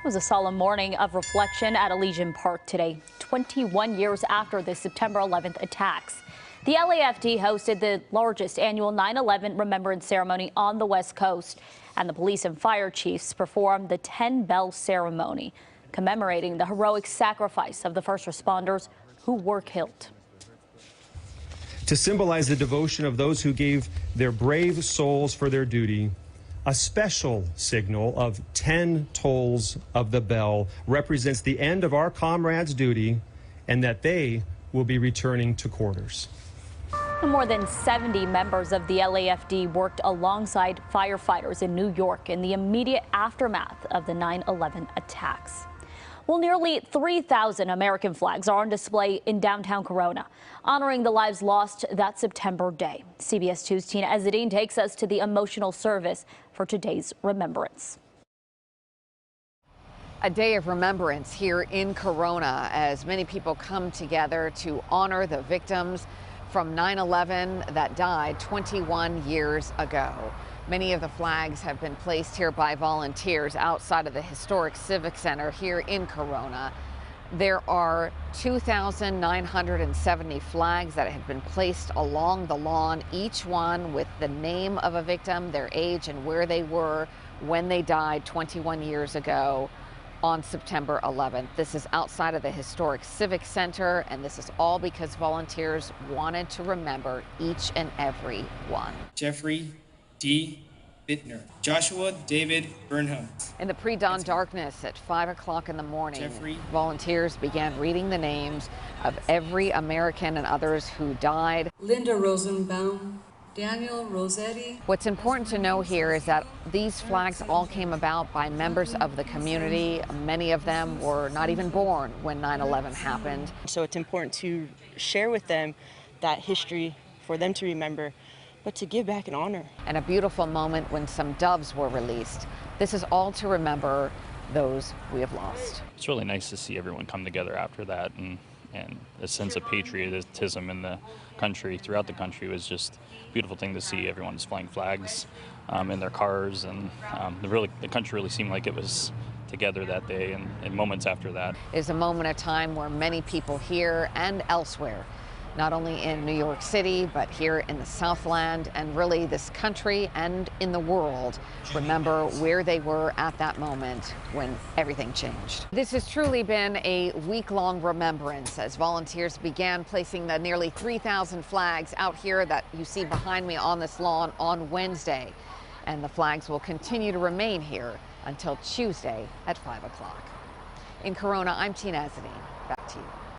It was a solemn morning of reflection at Elysian Park today, 21 years after the September 11th attacks. The LAFD hosted the largest annual 9/11 remembrance ceremony on the West Coast, and the police and fire chiefs performed the 10-bell ceremony, commemorating the heroic sacrifice of the first responders who were killed. To symbolize the devotion of those who gave their brave souls for their duty, a special signal of 10 tolls of the bell represents the end of our comrades' duty and that they will be returning to quarters. More than 70 members of the LAFD worked alongside firefighters in New York in the immediate aftermath of the 9/11 attacks. Well, nearly 3,000 American flags are on display in downtown Corona, honoring the lives lost that September day. CBS 2's Tena Ezzeddine takes us to the emotional service for today's remembrance. A day of remembrance here in Corona as many people come together to honor the victims from 9/11 that died 21 years ago. Many of the flags have been placed here by volunteers outside of the historic Civic Center here in Corona. There are 2,970 flags that have been placed along the lawn, each one with the name of a victim, their age, and where they were when they died 21 years ago on September 11th. This is outside of the historic Civic Center, and this is all because volunteers wanted to remember each and every one. Jeffrey D. Bittner, Joshua David Burnham. In the pre-dawn darkness at 5 o'clock in the morning, volunteers began reading the names of every American and others who died. Linda Rosenbaum, Daniel Rossetti. What's important to know here is that these flags all came about by members of the community. Many of them were not even born when 9/11 happened. So it's important to share with them that history for them to remember, but to give back and honor. And a beautiful moment when some doves were released. This is all to remember those we have lost. It's really nice to see everyone come together after that, and a sense of patriotism in the country, throughout the country, was just a beautiful thing to see. Everyone's flying flags in their cars, and the country really seemed like it was together that day and moments after that. It is a moment of time where many people here and elsewhere, not only in New York City, but here in the Southland and really this country and in the world, remember where they were at that moment when everything changed. This has truly been a week-long remembrance as volunteers began placing the nearly 3,000 flags out here that you see behind me on this lawn on Wednesday. And the flags will continue to remain here until Tuesday at 5 o'clock. In Corona, I'm Tena Ezzeddine. Back to you.